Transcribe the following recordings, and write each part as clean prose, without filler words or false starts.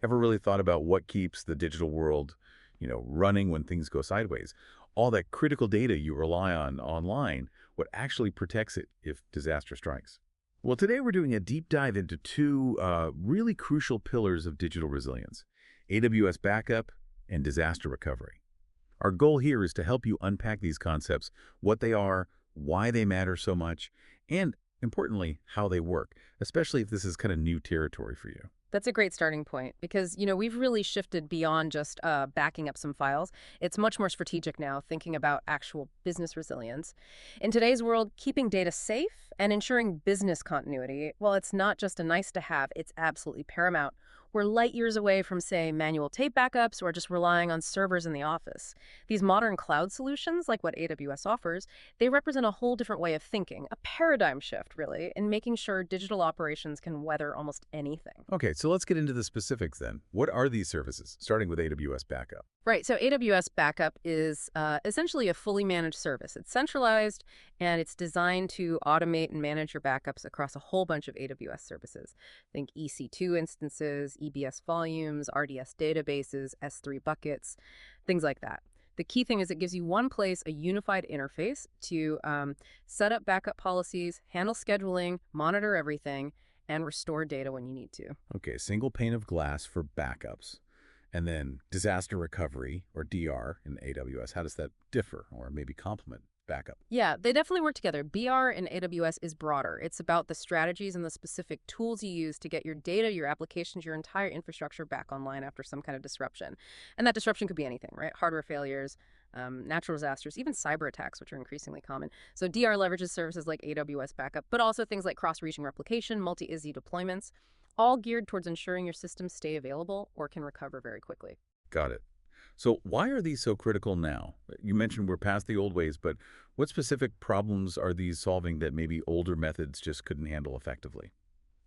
Ever really thought about what keeps the digital world, running when things go sideways? All that critical data you rely on online, what actually protects it if disaster strikes? Well, today we're doing a deep dive into two really crucial pillars of digital resilience: AWS backup and disaster recovery. Our goal here is to help you unpack these concepts, what they are, why they matter so much, and importantly, how they work, especially if this is kind of new territory for you. That's a great starting point because, we've really shifted beyond just backing up some files. It's much more strategic now, thinking about actual business resilience. In today's world, keeping data safe and ensuring business continuity, well, it's not just a nice to have, it's absolutely paramount. We're light years away from, say, manual tape backups or just relying on servers in the office. These modern cloud solutions, like what AWS offers, they represent a whole different way of thinking, a paradigm shift, really, in making sure digital operations can weather almost anything. Okay, so let's get into the specifics then. What are these services, starting with AWS backup? Right. So AWS Backup is essentially a fully managed service. It's centralized and it's designed to automate and manage your backups across a whole bunch of AWS services. Think EC2 instances, EBS volumes, RDS databases, S3 buckets, things like that. The key thing is it gives you one place, a unified interface to set up backup policies, handle scheduling, monitor everything, and restore data when you need to. Okay, single pane of glass for backups. And then disaster recovery, or DR, in AWS. How does that differ or maybe complement backup? Yeah, they definitely work together. BR in AWS is broader. It's about the strategies and the specific tools you use to get your data, your applications, your entire infrastructure back online after some kind of disruption. And that disruption could be anything, right? Hardware failures, natural disasters, even cyber attacks, which are increasingly common. So DR leverages services like AWS Backup, but also things like cross-region replication, multi-ISI deployments, all geared towards ensuring your systems stay available or can recover very quickly. Got it. So why are these so critical now? You mentioned we're past the old ways, but what specific problems are these solving that maybe older methods just couldn't handle effectively?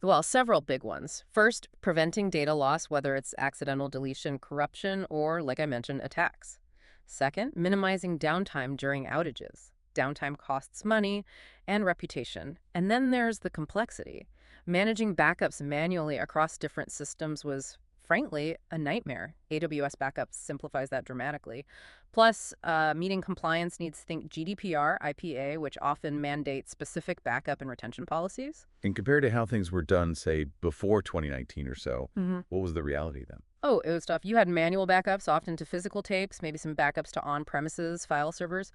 Well, several big ones. First, preventing data loss, whether it's accidental deletion, corruption, or, like I mentioned, attacks. Second, minimizing downtime during outages. Downtime costs money and reputation. And then there's the complexity. Managing backups manually across different systems was, frankly, a nightmare. AWS Backup simplifies that dramatically. Plus, meeting compliance needs to think GDPR, IPA, which often mandates specific backup and retention policies. And compared to how things were done, say, before 2019 or so, what was the reality then? Oh, it was tough. You had manual backups, often to physical tapes, maybe some backups to on-premises file servers.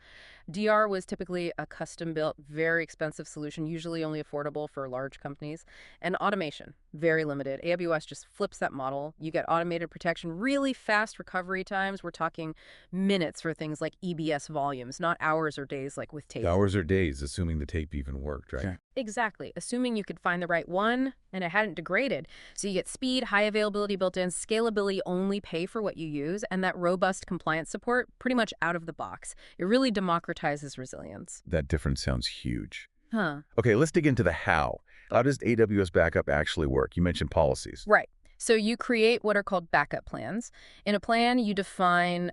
DR was typically a custom-built, very expensive solution, usually only affordable for large companies. And automation, very limited. AWS just flips that model. You get automated protection, really fast recovery times. We're talking minutes for things like EBS volumes, not hours or days like with tape. Hours or days, assuming the tape even worked, right? Sure. Exactly, assuming you could find the right one and it hadn't degraded. So you get speed, high availability built in, scalability, only pay for what you use, and that robust compliance support pretty much out of the box. It really democratizes resilience. That difference sounds huge. Huh. Okay, let's dig into the how. How does AWS backup actually work? You mentioned policies. Right. So you create what are called backup plans. In a plan, you define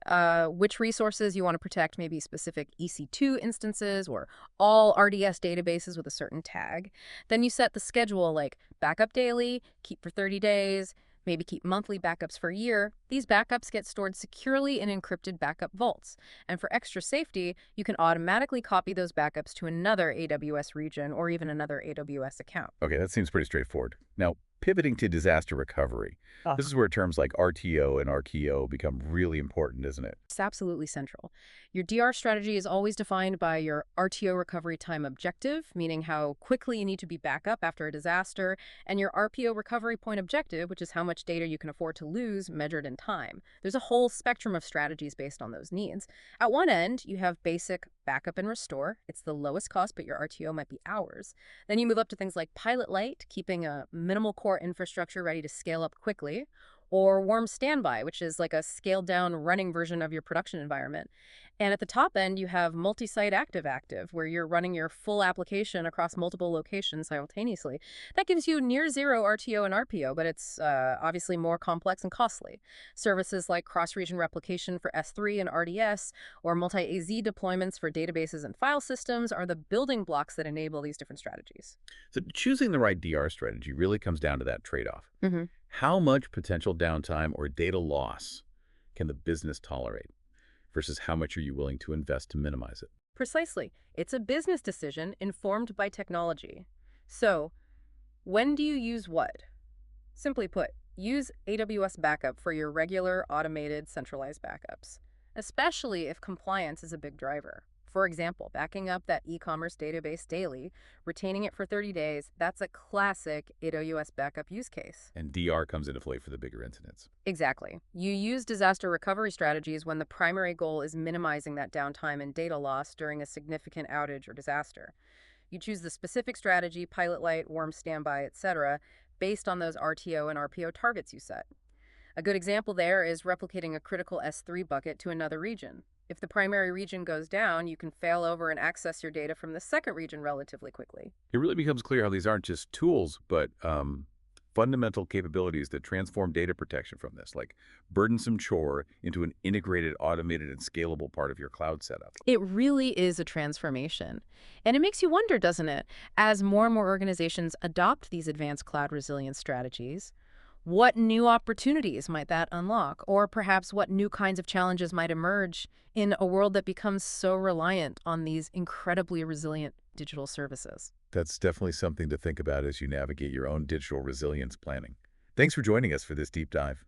which resources you want to protect, maybe specific EC2 instances or all RDS databases with a certain tag. Then you set the schedule like backup daily, keep for 30 days, maybe keep monthly backups for a year. These backups get stored securely in encrypted backup vaults. And for extra safety, you can automatically copy those backups to another AWS region or even another AWS account. Okay, that seems pretty straightforward. Now, pivoting to disaster recovery. This is where terms like RTO and RKO become really important, isn't it? It's absolutely central. Your DR strategy is always defined by your RTO recovery time objective, meaning how quickly you need to be back up after a disaster, and your RPO recovery point objective, which is how much data you can afford to lose measured in time. There's a whole spectrum of strategies based on those needs. At one end, you have basic backup and restore. It's the lowest cost, but your RTO might be hours. Then you move up to things like Pilot Light, keeping a minimal core infrastructure ready to scale up quickly, or warm standby, which is like a scaled down running version of your production environment. And at the top end, you have multi-site active-active, where you're running your full application across multiple locations simultaneously. That gives you near zero RTO and RPO, but it's obviously more complex and costly. Services like cross-region replication for S3 and RDS, or multi-AZ deployments for databases and file systems are the building blocks that enable these different strategies. So choosing the right DR strategy really comes down to that trade-off. hmm How much potential downtime or data loss can the business tolerate versus how much are you willing to invest to minimize it? Precisely. It's a business decision informed by technology. So, when do you use what? Simply put, use AWS Backup for your regular automated centralized backups, especially if compliance is a big driver. For example, backing up that e-commerce database daily, retaining it for 30 days, that's a classic AWS backup use case. And DR comes into play for the bigger incidents. Exactly. You use disaster recovery strategies when the primary goal is minimizing that downtime and data loss during a significant outage or disaster. You choose the specific strategy, pilot light, warm standby, etc., based on those RTO and RPO targets you set. A good example there is replicating a critical S3 bucket to another region. If the primary region goes down, you can fail over and access your data from the second region relatively quickly. It really becomes clear how these aren't just tools, but fundamental capabilities that transform data protection from this, like burdensome chore into an integrated, automated, and scalable part of your cloud setup. It really is a transformation. And it makes you wonder, doesn't it, as more and more organizations adopt these advanced cloud resilience strategies, what new opportunities might that unlock? Or perhaps what new kinds of challenges might emerge in a world that becomes so reliant on these incredibly resilient digital services? That's definitely something to think about as you navigate your own digital resilience planning. Thanks for joining us for this deep dive.